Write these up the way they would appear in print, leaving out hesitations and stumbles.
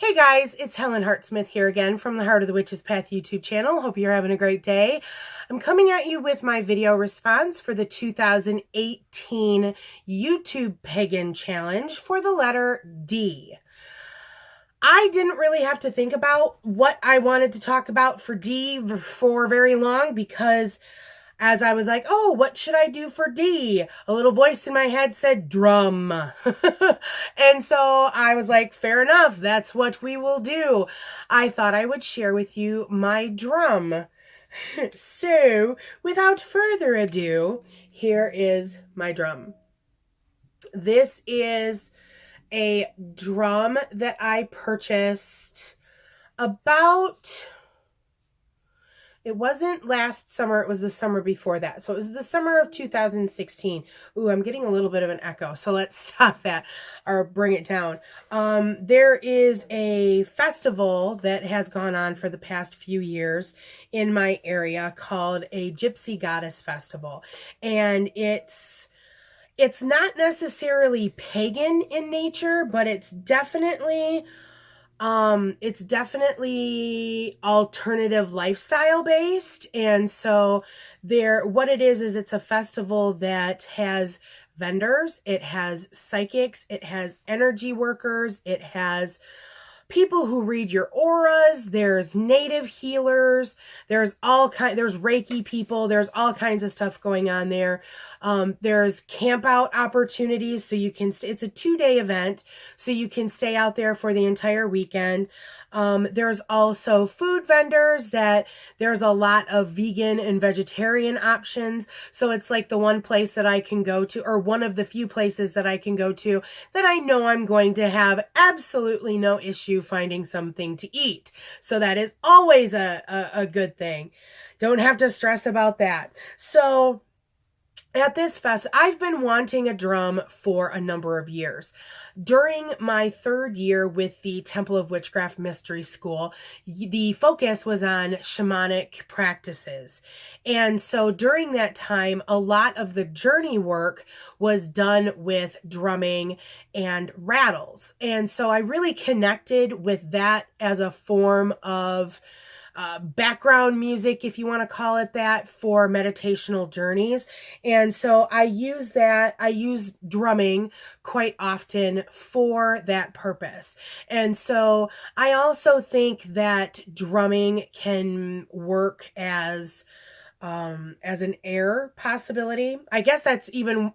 Hey guys, it's Helen Hartsmith here again from the Heart of the Witch's Path YouTube channel. Hope you're having a great day. I'm coming at you with my video response for the 2018 YouTube Pagan Challenge for the letter D. I didn't really have to think about what I wanted to talk about for D for very long because as I was like, oh, what should I do for D? A little voice in my head said drum. And so I was like, fair enough, that's what we will do. I thought I would share with you my drum. So without further ado, here is my drum. This is a drum that I purchased about... It wasn't last summer, it was the summer before that. So it was the summer of 2016. Ooh, I'm getting a little bit of an echo, so let's stop that or bring it down. There is a festival that has gone on for the past few years in my area called a Gypsy Goddess Festival. And it's not necessarily pagan in nature, but it's definitely alternative lifestyle based. And so what it is it's a festival that has vendors, it has psychics, it has energy workers, it has people who read your auras, there's native healers, there's Reiki people, there's all kinds of stuff going on there. There's camp out opportunities, so you can, it's a 2-day event, so you can stay out there for the entire weekend. There's also food vendors there's a lot of vegan and vegetarian options. So it's like the one place that I can go to, or one of the few places that I can go to that I know I'm going to have absolutely no issue finding something to eat. So that is always a good thing. Don't have to stress about that. So at this fest, I've been wanting a drum for a number of years. During my 3rd year with the Temple of Witchcraft Mystery School, the focus was on shamanic practices. And so during that time, a lot of the journey work was done with drumming and rattles. And so I really connected with that as a form of background music, if you want to call it that, for meditational journeys. And so I use drumming quite often for that purpose. And so I also think that drumming can work as an air possibility. I guess that's even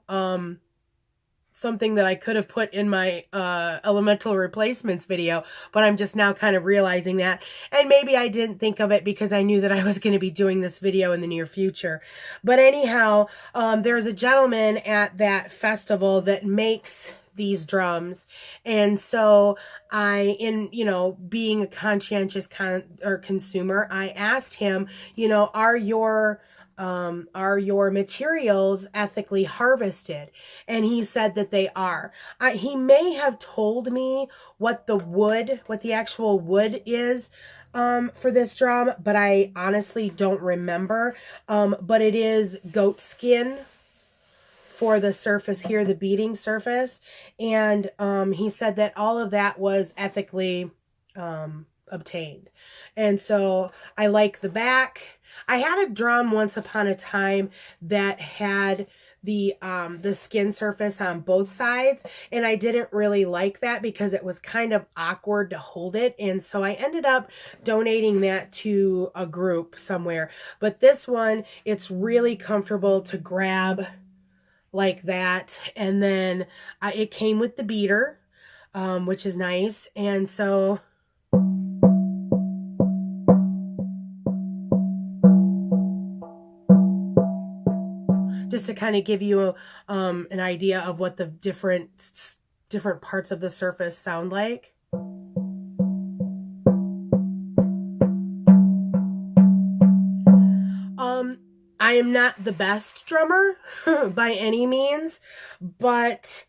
something that I could have put in my elemental replacements video, but I'm just now kind of realizing that. And maybe I didn't think of it because I knew that I was going to be doing this video in the near future. But anyhow, there's a gentleman at that festival that makes these drums. And so being a conscientious consumer, I asked him, are your materials ethically harvested? And he said that they are. He may have told me what the actual wood is for this drum, but I honestly don't remember. But it is goat skin for the surface here, the beating surface. And he said that all of that was ethically obtained. And so I like the back. I had a drum once upon a time that had the skin surface on both sides, and I didn't really like that because it was kind of awkward to hold it, and so I ended up donating that to a group somewhere. But this one, it's really comfortable to grab like that, and then it came with the beater, which is nice. And so just to kind of give you an idea of what the different parts of the surface sound like. I am not the best drummer by any means, but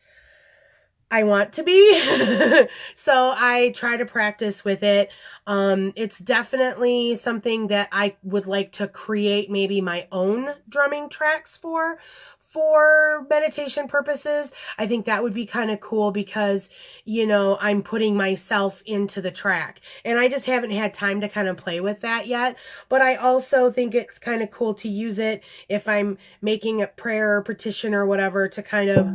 I want to be. So I try to practice with it. It's definitely something that I would like to create maybe my own drumming tracks for for meditation purposes, I think that would be kind of cool because, you know, I'm putting myself into the track. And I just haven't had time to kind of play with that yet. But I also think it's kind of cool to use it if I'm making a prayer or petition or whatever, to kind of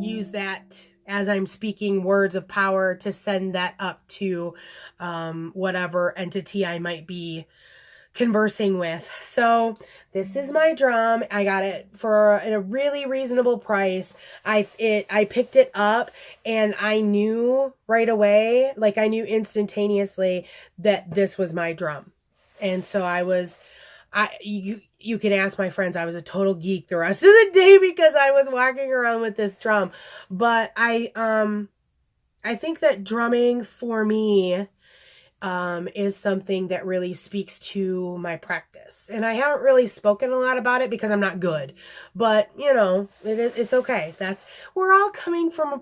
use that as I'm speaking words of power to send that up to whatever entity I might be conversing with. So this is my drum. I got it for a really reasonable price. I picked it up and I knew right away, like I knew instantaneously that this was my drum. And so you can ask my friends, I was a total geek the rest of the day because I was walking around with this drum. But I think that drumming for me is something that really speaks to my practice. And I haven't really spoken a lot about it because I'm not good. But, you know, it's okay. We're all coming from a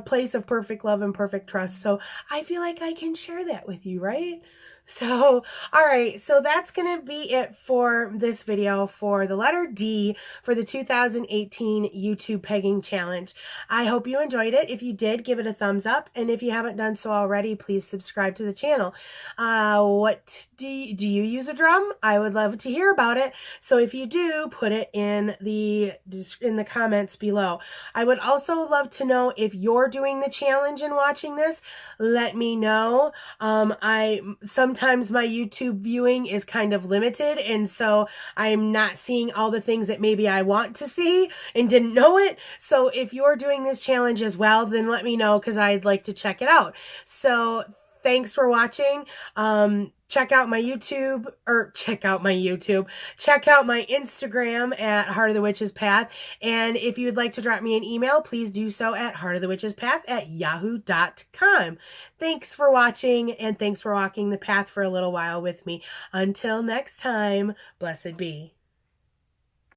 place of perfect love and perfect trust. So I feel like I can share that with you, right? So, all right, so that's going to be it for this video for the letter D for the 2018 YouTube Pegging Challenge. I hope you enjoyed it. If you did, give it a thumbs up. And if you haven't done so already, please subscribe to the channel. What do you use a drum? I would love to hear about it. So if you do, put it in the comments below. I would also love to know if you're doing the challenge and watching this. Let me know. Sometimes my YouTube viewing is kind of limited, and so I'm not seeing all the things that maybe I want to see and didn't know it. So if you're doing this challenge as well, then let me know because I'd like to check it out. So thanks for watching. Check out my Instagram at Heart of the Witch's Path. And if you'd like to drop me an email, please do so at heartofthewitchespath@yahoo.com. Thanks for watching, and thanks for walking the path for a little while with me. Until next time, blessed be.